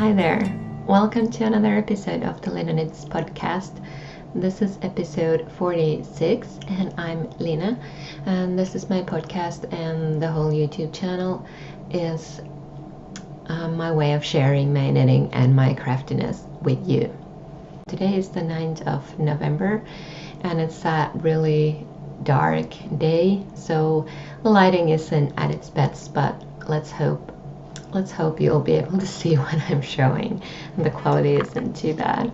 Hi there. Welcome to another episode of the Lina Knits podcast. This is episode 46 and I'm Lina, and this is my podcast, and the whole YouTube channel is my way of sharing my knitting and my craftiness with you. Today is the 9th of November and it's a really dark day, so the lighting isn't at its best, but let's hope you'll be able to see what I'm showing and the quality isn't too bad.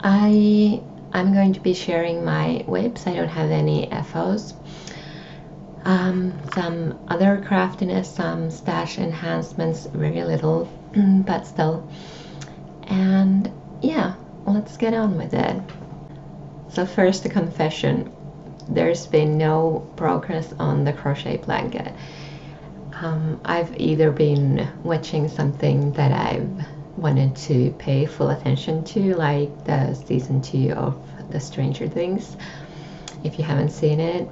I'm going to be sharing my whips. I don't have any FOs. Some other craftiness, some stash enhancements, very little, but still. And yeah, let's get on with it. So first, a confession. There's been no progress on the crochet blanket. I've either been watching something that I've wanted to pay full attention to, like the season 2 of the Stranger Things. If you haven't seen it,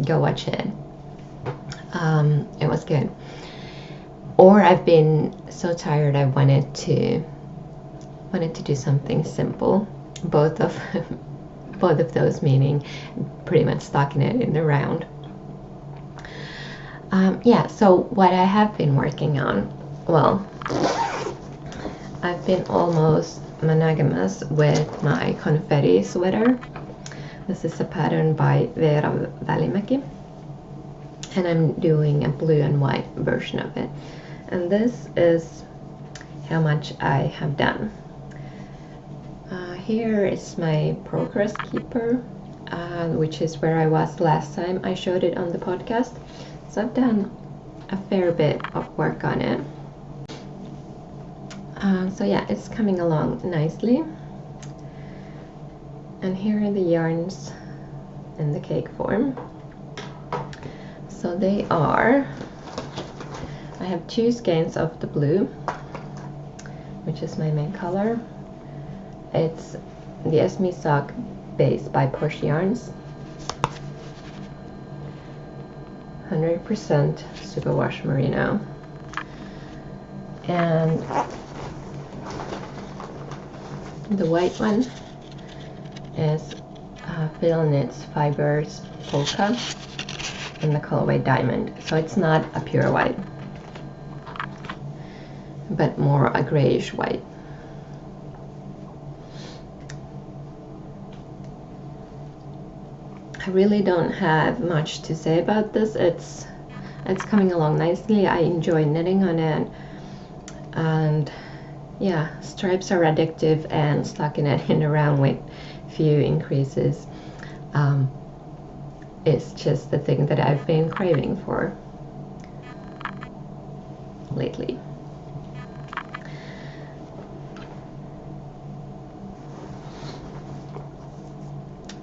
go watch it. It was good. Or I've been so tired I wanted to do something simple. Both of those meaning pretty much stocking it in the round. So what I have been working on, well, I've been almost monogamous with my confetti sweater. This is a pattern by Ravelry, and I'm doing a blue and white version of it. And this is how much I have done. Here is my progress keeper, which is where I was last time I showed it on the podcast. So I've done a fair bit of work on it. So yeah, it's coming along nicely. And here are the yarns in the cake form. So they are, I have 2 skeins of the blue, which is my main color. It's the Esme Sock base by Porsche Yarns. 100% superwash merino, and the white one is Lina Knits Fibers Polka in the colorway Diamond. So it's not a pure white, but more a grayish white. I really don't have much to say about this. It's coming along nicely. I enjoy knitting on it, and yeah, stripes are addictive, and stocking it in around with few increases is just the thing that I've been craving for lately.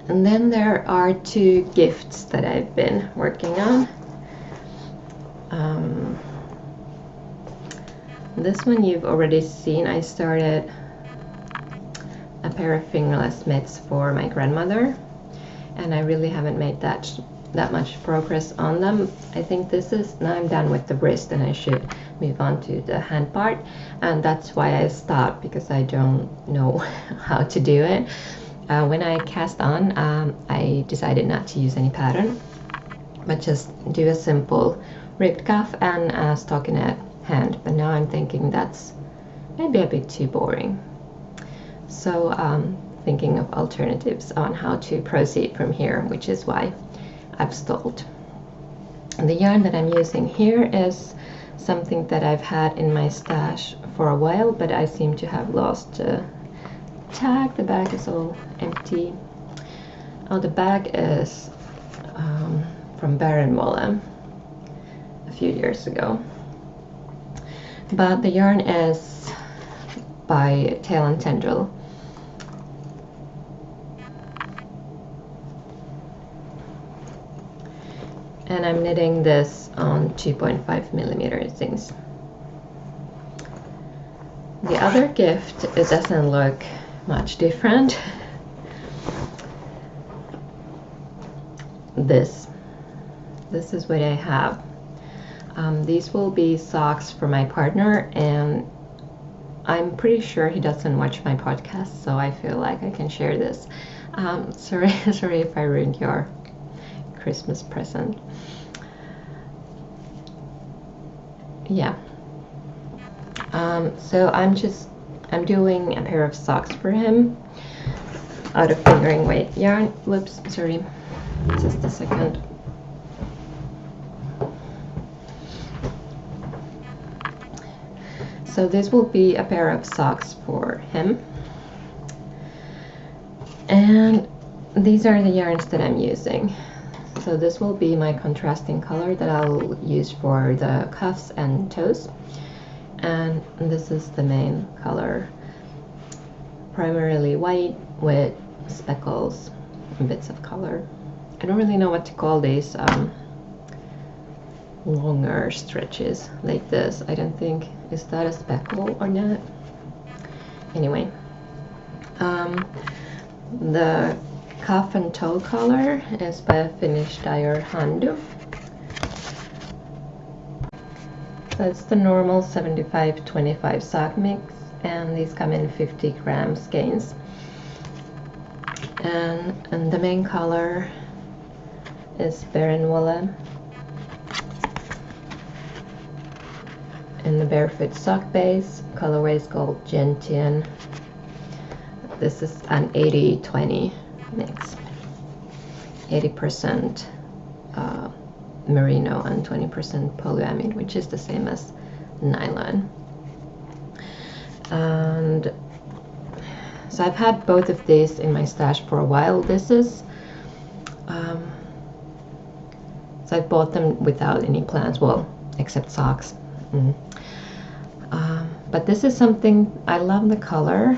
And then there are 2 gifts that I've been working on. This one you've already seen. I started a pair of fingerless mitts for my grandmother, and I really haven't made that much progress on them. I think this is, now I'm done with the wrist and I should move on to the hand part, and that's why I stopped, because I don't know how to do it. When I cast on, I decided not to use any pattern, but just do a simple ribbed cuff and a stockinette hand. But now I'm thinking that's maybe a bit too boring. So thinking of alternatives on how to proceed from here, which is why I've stalled. And the yarn that I'm using here is something that I've had in my stash for a while, but I seem to have lost tag. The bag is all empty. Oh, the bag is from Barenwolle a few years ago, but the yarn is by Tail and Tendril. And I'm knitting this on 2.5mm things. The other gift, it doesn't look much different. This is what I have. These will be socks for my partner, and I'm pretty sure he doesn't watch my podcast, so I feel like I can share this. Sorry if I ruined your Christmas present. Yeah. So I'm doing a pair of socks for him out of fingering weight yarn. Whoops, sorry. Just a second. So this will be a pair of socks for him. And these are the yarns that I'm using. So this will be my contrasting color that I'll use for the cuffs and toes. And this is the main color, primarily white with speckles and bits of color. I don't really know what to call these longer stretches like this. I don't think, is that a speckle or not? Anyway, the cuff and toe color is by a Finnish dyer Handu. So it's the normal 75-25 sock mix, and these come in 50 gram skeins. And the main color is Berenwolle. And the barefoot sock base colorway is called Gentian. This is an 80-20 mix. 80% merino and 20% polyamide, which is the same as nylon. And so I've had both of these in my stash for a while. This is so I bought them without any plans, well, except socks. But this is something, I love the color,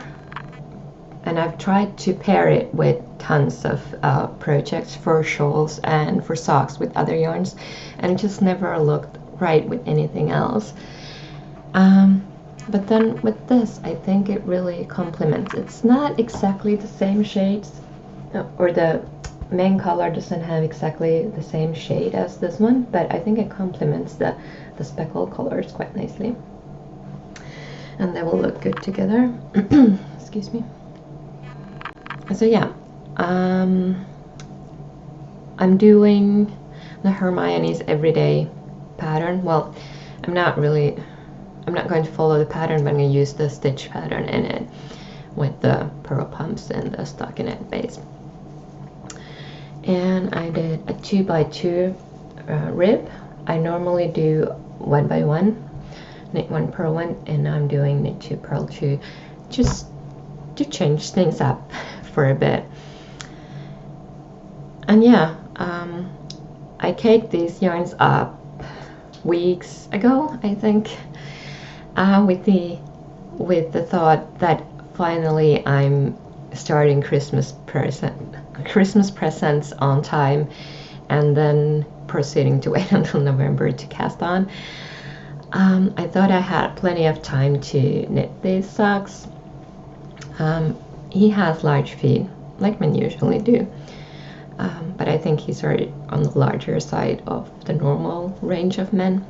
and I've tried to pair it with tons of projects for shawls and for socks with other yarns, and it just never looked right with anything else. But then with this, I think it really complements. It's not exactly the same shades, or the main color doesn't have exactly the same shade as this one, but I think it complements the speckle colors quite nicely. And they will look good together. Excuse me. So yeah, I'm doing the Hermione's everyday pattern. Well, I'm not going to follow the pattern, but I'm going to use the stitch pattern in it with the purl pumps and the stockinette base. And I did a 2x2 rib. I normally do 1x1, knit 1, purl 1, and I'm doing knit 2, purl 2, just to change things up for a bit. And yeah, I caked these yarns up weeks ago, I think, with the thought that finally I'm starting Christmas presents on time, and then proceeding to wait until November to cast on. I thought I had plenty of time to knit these socks. He has large feet, like men usually do, but I think he's already on the larger side of the normal range of men.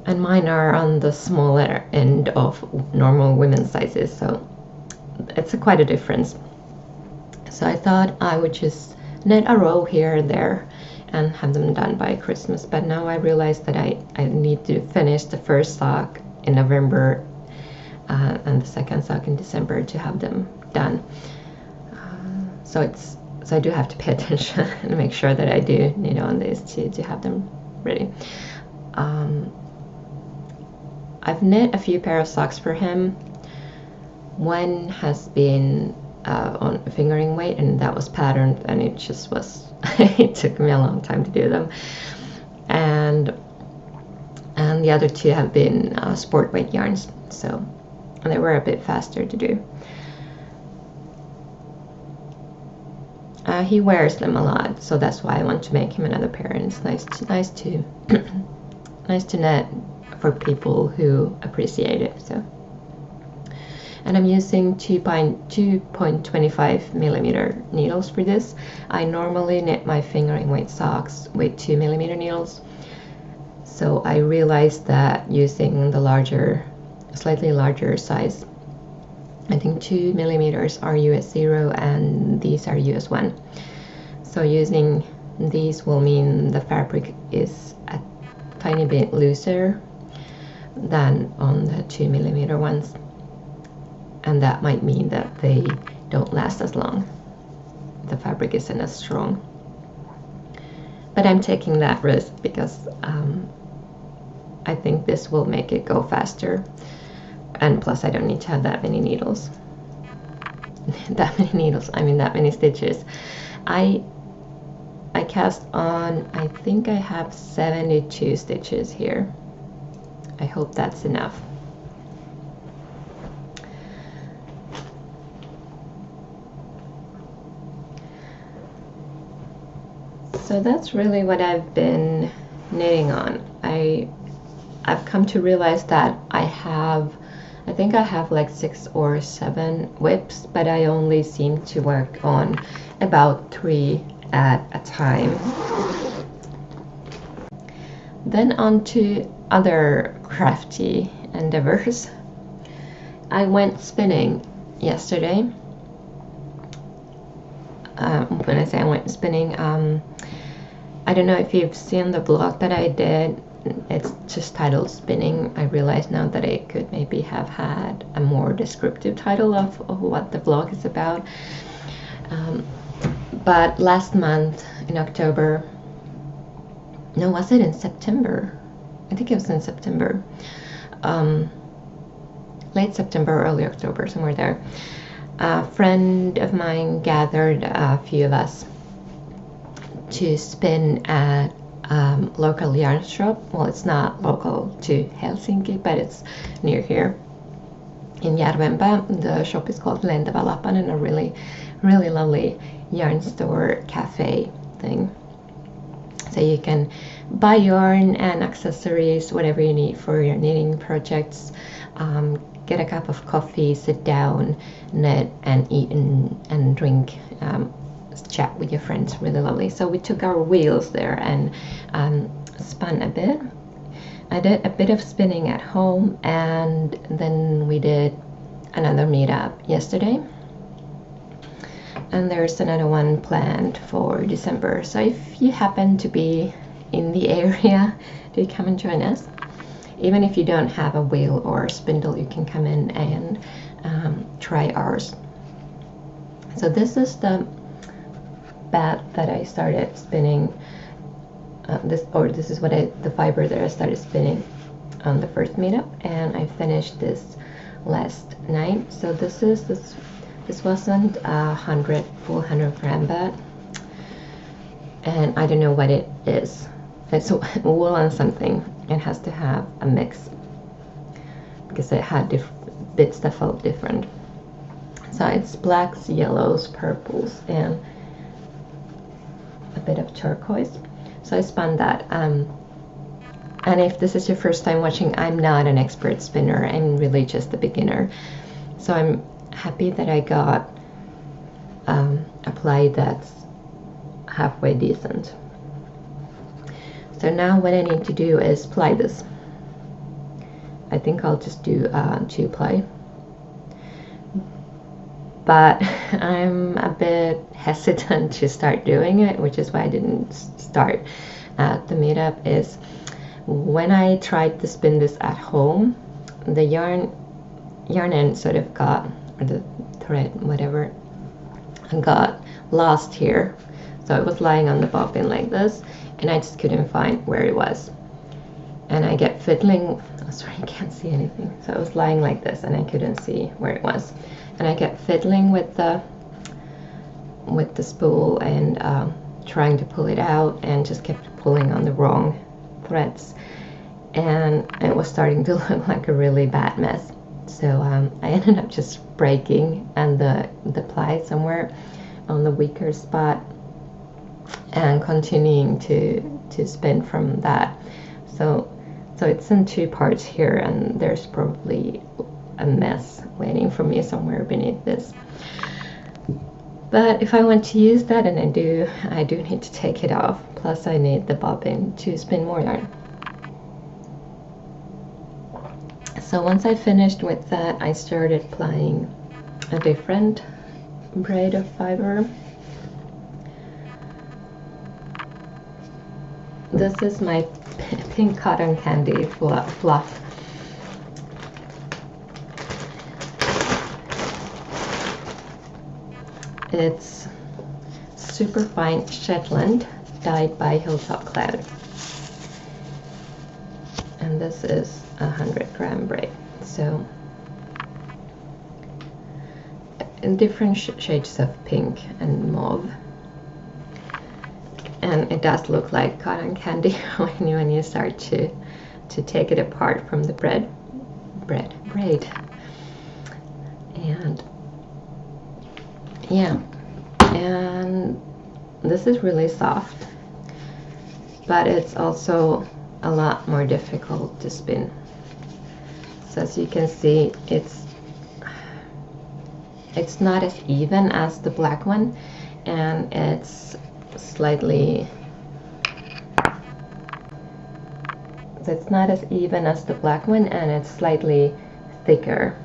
And mine are on the smaller end of normal women's sizes, so it's quite a difference. So I thought I would just knit a row here and there and have them done by Christmas, but now I realized that I need to finish the first sock in November and the second sock in December to have them done. So I do have to pay attention and make sure that I do knit on these to have them ready. I've knit a few pair of socks for him. One has been on fingering weight, and that was patterned, and it just was it took me a long time to do them. And the other two have been sport weight yarns, so they were a bit faster to do. He wears them a lot, so that's why I want to make him another pair, and it's nice to nice to knit for people who appreciate it. So, and I'm using 2.25 millimeter needles for this. I normally knit my fingering weight socks with 2 millimeter needles, So I realized that using the larger, slightly larger size, I think 2 millimeters are US 0 and these are US 1. So using these will mean the fabric is a tiny bit looser than on the 2 millimeter ones. And that might mean that they don't last as long. The fabric isn't as strong. But I'm taking that risk because I think this will make it go faster. And plus I don't need to have that many needles. That many stitches. I cast on, I think I have 72 stitches here. I hope that's enough. So that's really what I've been knitting on. I've come to realize that I think I have like 6 or 7 whips, but I only seem to work on about 3 at a time. Then on to other crafty endeavors. I went spinning yesterday. When I say I went spinning, I don't know if you've seen the blog that I did. It's just titled Spinning. I realize now that I could maybe have had a more descriptive title of what the vlog is about. But last month in October, no, was it in September? I think it was in September. Late September, early October, somewhere there. A friend of mine gathered a few of us to spin at local yarn shop. Well, it's not local to Helsinki, but it's near here in Järvenpää. The shop is called Lentävä and a really lovely yarn store cafe thing. So you can buy yarn and accessories, whatever you need for your knitting projects. Get a cup of coffee, sit down, knit and eat and drink, chat with your friends. Really lovely. So we took our wheels there and spun a bit. I did a bit of spinning at home, and then we did another meetup yesterday. And there's another one planned for December. So if you happen to be in the area, do come and join us. Even if you don't have a wheel or spindle, you can come in and try ours. So this is the bat that I started spinning. This is the fiber that I started spinning on the first meetup, and I finished this last night. So this wasn't a full 100 gram bat, and I don't know what it is. It's wool and something. It has to have a mix because it had bits that felt different. So it's blacks, yellows, purples, and a bit of turquoise. So I spun that. And if this is your first time watching, I'm not an expert spinner. I'm really just a beginner. So I'm happy that I got a ply that's halfway decent. So now what I need to do is ply this. I think I'll just do 2 ply. But I'm a bit hesitant to start doing it, which is why I didn't start at the meetup. Is when I tried to spin this at home, the yarn end sort of got, or the thread, whatever, got lost here. So it was lying on the bobbin like this, and I just couldn't find where it was. And I get fiddling, oh sorry, I can't see anything. So it was lying like this and I couldn't see where it was. And I kept fiddling with the spool and trying to pull it out, and just kept pulling on the wrong threads. And it was starting to look like a really bad mess. So I ended up just breaking and the ply somewhere on the weaker spot, and continuing to spin from that. So it's in 2 parts here, and there's probably a mess waiting for me somewhere beneath this. But if I want to use that, and I do need to take it off. Plus I need the bobbin to spin more yarn. So once I finished with that, I started applying a different braid of fiber. This is my pink cotton candy fluff. It's super fine Shetland dyed by Hilltop Cloud. And this is 100-gram braid. So in different shades of pink and mauve. And it does look like cotton candy when you start to take it apart from the braid. And yeah, and this is really soft, but it's also a lot more difficult to spin. So as you can see, it's not as even as the black one, and it's slightly, so it's not as even as the black one, and it's slightly thicker,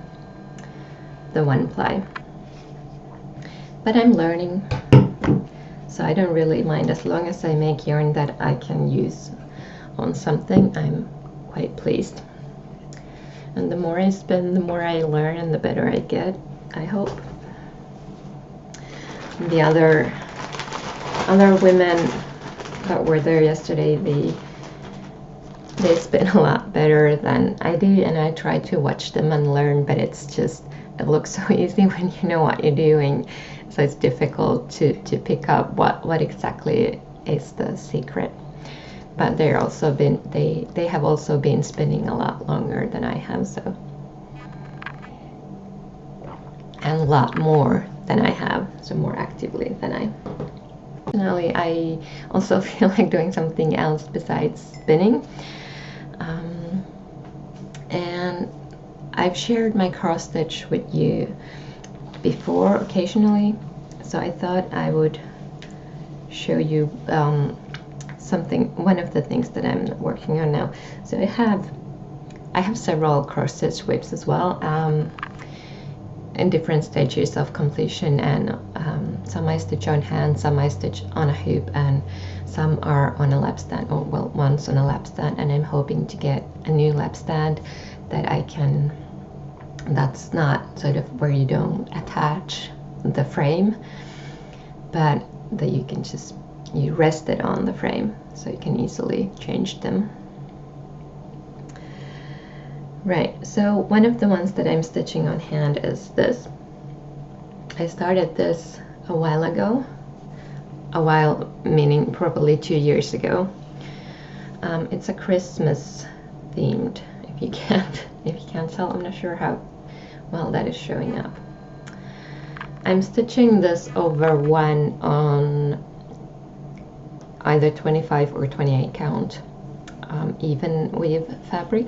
the one ply. But I'm learning, so I don't really mind. As long as I make yarn that I can use on something, I'm quite pleased. And the more I spin, the more I learn, and the better I get, I hope. And the other women that were there yesterday, they spin a lot better than I do, and I try to watch them and learn, but it's just, it looks so easy when you know what you're doing. So it's difficult to pick up what exactly is the secret. But they have also been spinning a lot longer than I have, so, and a lot more than I have, so more actively than I. Personally, I also feel like doing something else besides spinning. And I've shared my cross stitch with you before occasionally, so I thought I would show you one of the things that I'm working on now. So I have several cross stitch whips as well, in different stages of completion, and some I stitch on hand, some I stitch on a hoop, and some are on a lap stand, or well, one's on a lap stand, and I'm hoping to get a new lap stand that's not sort of where you don't attach the frame, but that you can just, you rest it on the frame, so you can easily change them. Right, so one of the ones that I'm stitching on hand is this. I started this a while ago, a while meaning probably 2 years ago. It's a Christmas themed, if you can't tell. I'm not sure how well that is showing up. I'm stitching this over one on either 25 or 28 count even weave fabric,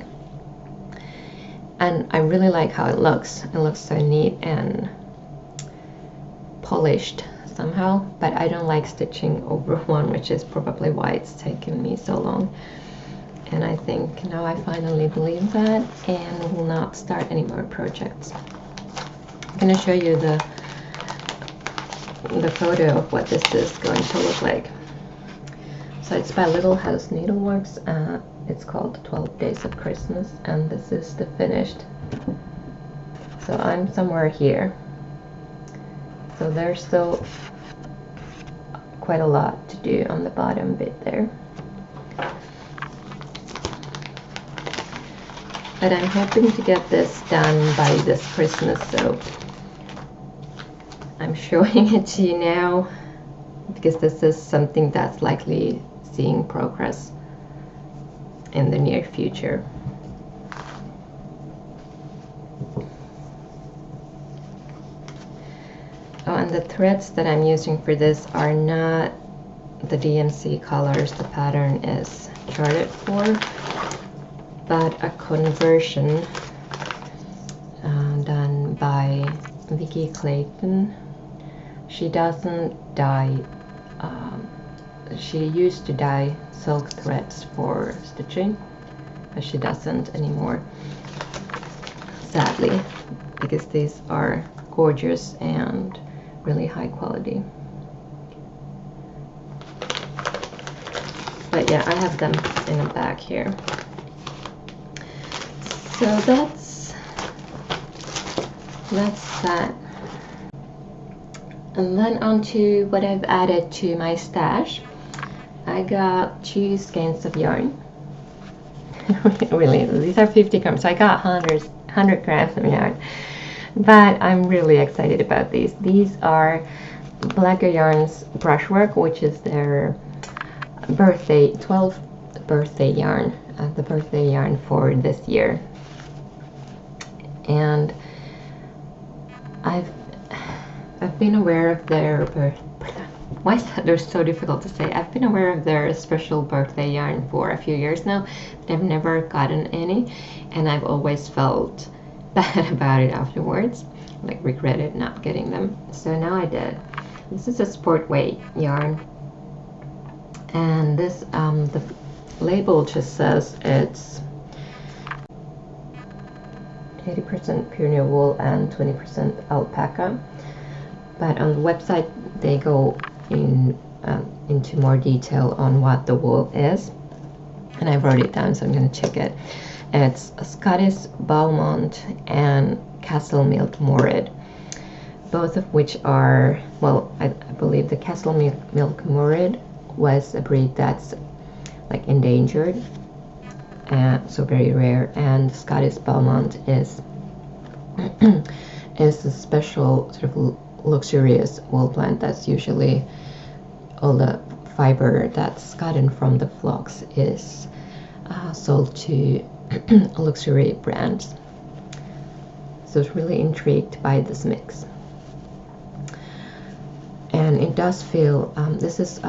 and I really like how it looks. It looks so neat and polished somehow, but I don't like stitching over one, which is probably why it's taken me so long. And I think now I finally believe that, and will not start any more projects. I'm going to show you the photo of what this is going to look like. So it's by Little House Needleworks. It's called 12 Days of Christmas, and this is the finished. So I'm somewhere here. So there's still quite a lot to do on the bottom bit there. But I'm hoping to get this done by this Christmas, so I'm showing it to you now because this is something that's likely seeing progress in the near future. Oh, and the threads that I'm using for this are not the DMC colors the pattern is charted for, but a conversion done by Vicky Clayton. She doesn't dye, she used to dye silk threads for stitching, but she doesn't anymore. sadly, because these are gorgeous and really high quality. But yeah, I have them in a bag here. So that's that. And then on to what I've added to my stash. I got 2 skeins of yarn. Really, these are 50 grams, so I got 100 grams of yarn. But I'm really excited about these. These are Blacker Yarn's Brushwork, which is their birthday, 12th birthday yarn, the birthday yarn for this year. And I've been aware of their why is that they're so difficult to say? I've been aware of their special birthday yarn for a few years now. I've never gotten any, and I've always felt bad about it afterwards, like regretted not getting them. So now I did. This is a sport weight yarn, and this the label just says it's 80% pure wool and 20% alpaca. But on the website they go into more detail on what the wool is, and I wrote it down, so I'm going to check it. It's Scottish Beaumont and Castle Milk Morid, both of which are, well, I believe the Castle Milk Morid was a breed that's like endangered, so very rare, and Scottish Beaumont is is a special sort of luxurious wool blend that's usually all the fiber that's gotten from the flocks is sold to luxury brands. So I was really intrigued by this mix, and it does feel this is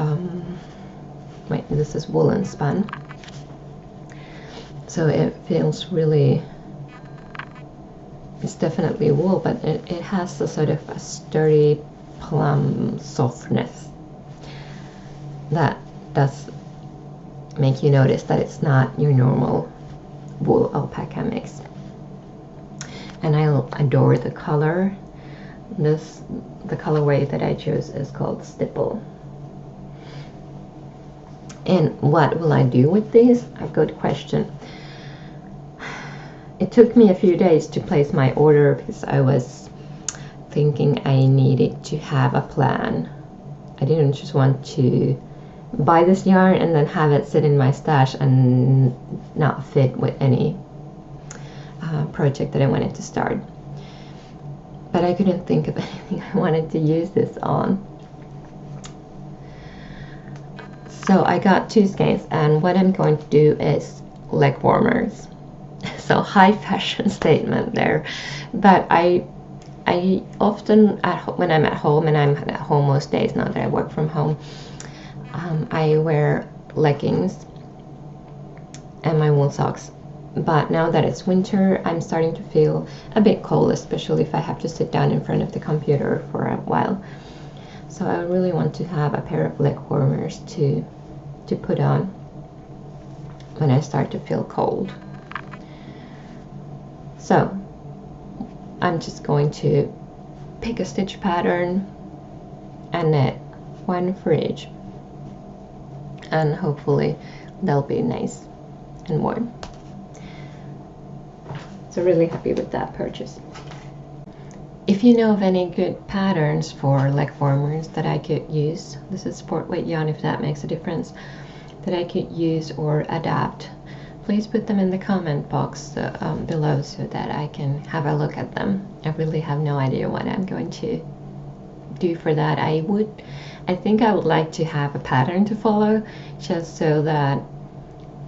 woolen spun, so it feels really, it's definitely wool, but it has a sort of a sturdy plum softness that does make you notice that it's not your normal wool alpaca mix. And I adore the color. The colorway that I chose is called Stipple. And what will I do with these? A good question. It took me a few days to place my order because I was thinking I needed to have a plan. I didn't just want to buy this yarn and then have it sit in my stash and not fit with any project that I wanted to start. But I couldn't think of anything I wanted to use this on. So I got 2 skeins, and what I'm going to do is leg warmers. So high fashion statement there, but I often when I'm at home, and I'm at home most days now that I work from home, I wear leggings and my wool socks. But now that it's winter, I'm starting to feel a bit cold, especially if I have to sit down in front of the computer for a while. So I really want to have a pair of leg warmers to put on when I start to feel cold. So I'm just going to pick a stitch pattern and knit 1 for each, and hopefully they'll be nice and warm. So really happy with that purchase. If you know of any good patterns for leg warmers that I could use, this is sport weight yarn if that makes a difference, that I could use or adapt, please put them in the comment box below so that I can have a look at them. I really have no idea what I'm going to do for that. I think I would like to have a pattern to follow, just so that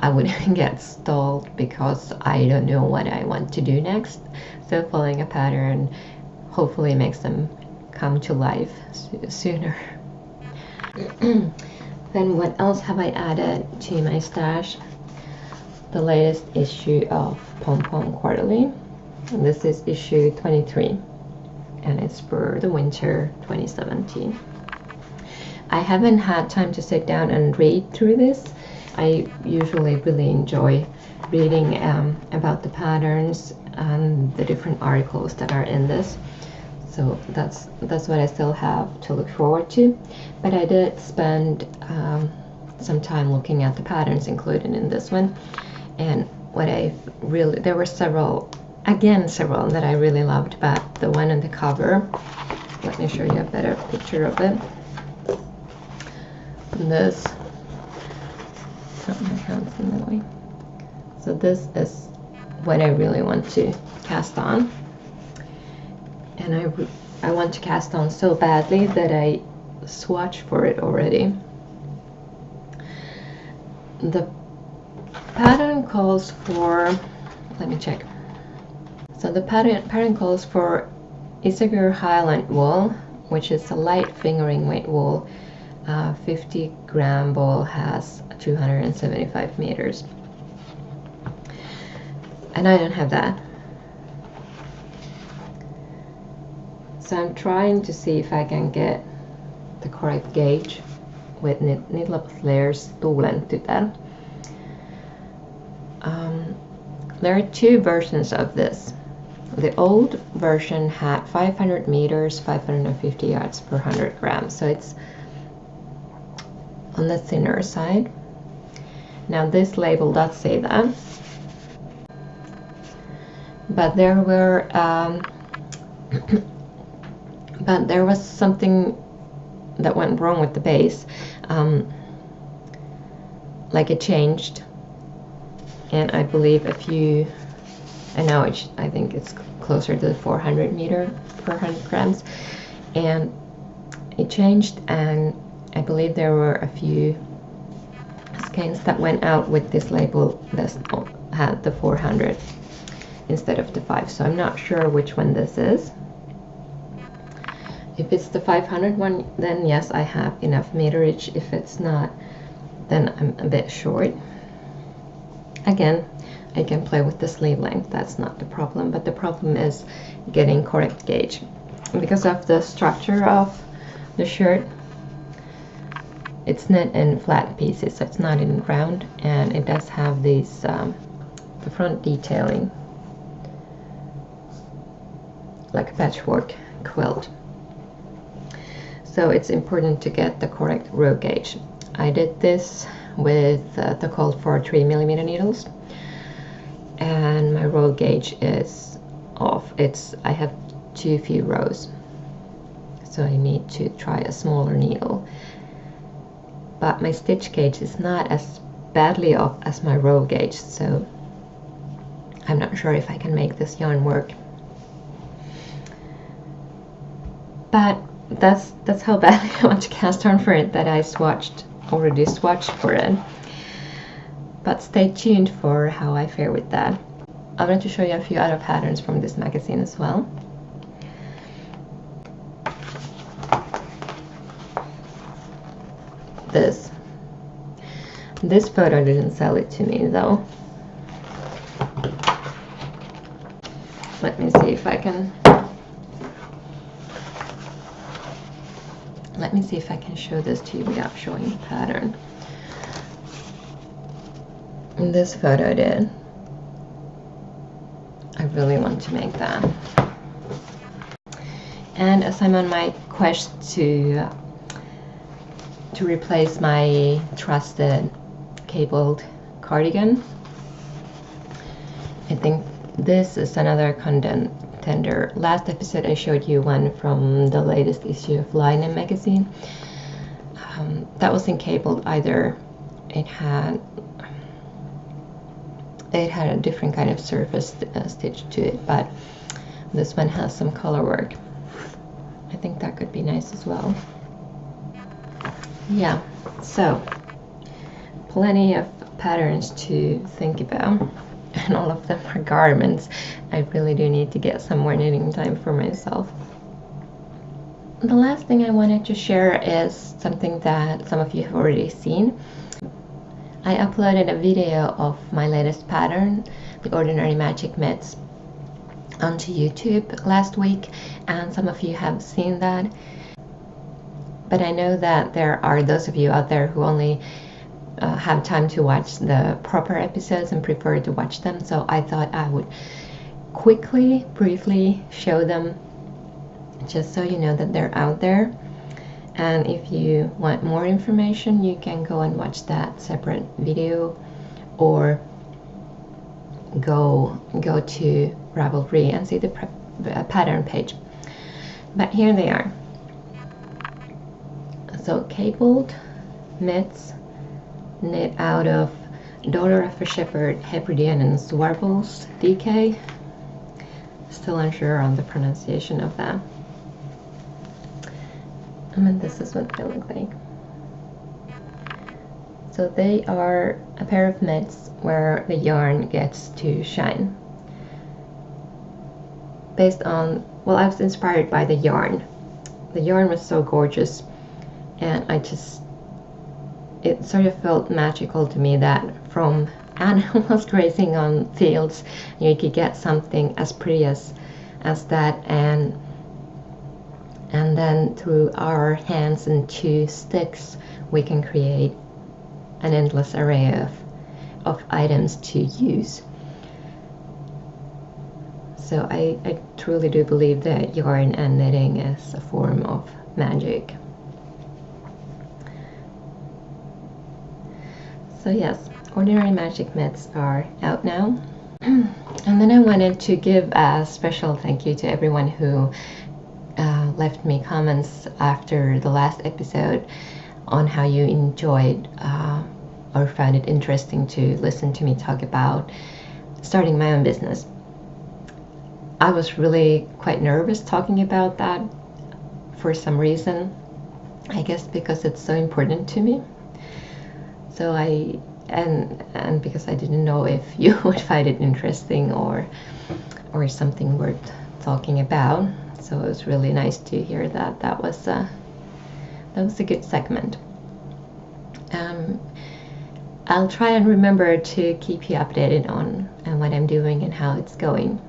I wouldn't get stalled because I don't know what I want to do next. So following a pattern hopefully makes them come to life sooner. Then what else have I added to my stash? The latest issue of Pom Pom Quarterly. And this is issue 23, and it's for the winter 2017. I haven't had time to sit down and read through this. I usually really enjoy reading about the patterns and the different articles that are in this. So that's what I still have to look forward to. But I did spend some time looking at the patterns included in this one, and there were several that I really loved, but the one on the cover, let me show you a better picture of it. This, oh, my hand's in the way. So this is what I really want to cast on, and I want to cast on so badly that I swatched for it already. The pattern calls for, let me check. So the pattern calls for Isagur Highland wool, which is a light fingering weight wool. 50-gram ball has 275 meters. And I don't have that. So I'm trying to see if I can get the correct gauge with Knitlapp's Tuulen tytär. There are two versions of this. The old version had 500 meters, 550 yards per 100 grams, so it's on the thinner side. Now this label does say that, but there were but there was something that went wrong with the base, like it changed, and I believe and now I think it's closer to the 400 meter per 100 grams, and it changed, and I believe there were a few skeins that went out with this label that had the 400 instead of the 5, so I'm not sure which one this is. If it's the 500 one, then yes, I have enough meterage. If it's not, then I'm a bit short. Again, I can play with the sleeve length, that's not the problem, but the problem is getting correct gauge. Because of the structure of the shirt, it's knit in flat pieces, so it's not in round, and it does have these, the front detailing, like a patchwork quilt. So it's important to get the correct row gauge. I did this with the called for 3mm needles, and my row gauge is off. I have too few rows, so I need to try a smaller needle. But my stitch gauge is not as badly off as my row gauge, so I'm not sure if I can make this yarn work. But that's how badly I want to cast on for it that I already swatched for it. But stay tuned for how I fare with that. I'm going to show you a few other patterns from this magazine as well. This photo didn't sell it to me though. Let me see if I can show this to you without showing the pattern. And this photo did. I really want to make that. And as I'm on my quest to replace my trusted cabled cardigan, I think this is another contender. Last episode I showed you one from the latest issue of Lina magazine. That wasn't cabled either. It had a different kind of surface stitch to it, but this one has some color work. I think that could be nice as well. Yeah, so plenty of patterns to think about, and all of them are garments. I really do need to get some more knitting time for myself. The last thing I wanted to share is something that some of you have already seen. I uploaded a video of my latest pattern, the Ordinary Magic Mitts, onto YouTube last week, and some of you have seen that. But I know that there are those of you out there who only have time to watch the proper episodes and prefer to watch them, so I thought I would quickly, briefly show them just so you know that they're out there. And if you want more information, you can go and watch that separate video, or go to Ravelry and see the pattern page. But here they are. So cabled knits, knit out of Daughter of a Shepherd, Hebridean and Swarbles DK. Still unsure on the pronunciation of that. And then this is what they look like. So they are a pair of mitts where the yarn gets to shine. Based on, well, I was inspired by the yarn. The yarn was so gorgeous, and it sort of felt magical to me that from animals grazing on fields, you could get something as pretty as that, and then through our hands and 2 sticks we can create an endless array of items to use. So I truly do believe that yarn and knitting is a form of magic. So yes, Ordinary Magic mitts are out now. And then I wanted to give a special thank you to everyone who left me comments after the last episode on how you enjoyed or found it interesting to listen to me talk about starting my own business. I was really quite nervous talking about that for some reason. I guess because it's so important to me. So and because I didn't know if you would find it interesting or something worth talking about. So it was really nice to hear that that was a good segment. I'll try and remember to keep you updated on what I'm doing and how it's going.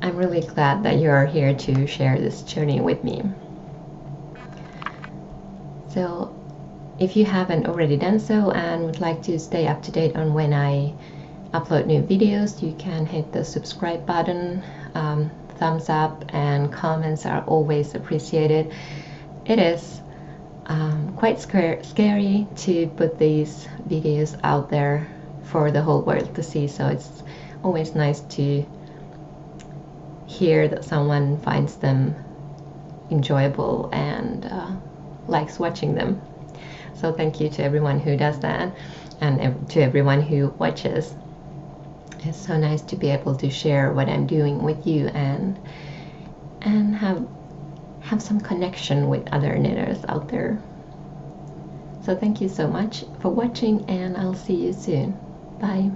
I'm really glad that you're here to share this journey with me. So if you haven't already done so and would like to stay up to date on when I upload new videos, you can hit the subscribe button. Thumbs up and comments are always appreciated. It is quite scary to put these videos out there for the whole world to see, so it's always nice to hear that someone finds them enjoyable and likes watching them. So thank you to everyone who does that, and to everyone who watches. It's so nice to be able to share what I'm doing with you and have some connection with other knitters out there. So thank you so much for watching, and I'll see you soon. Bye.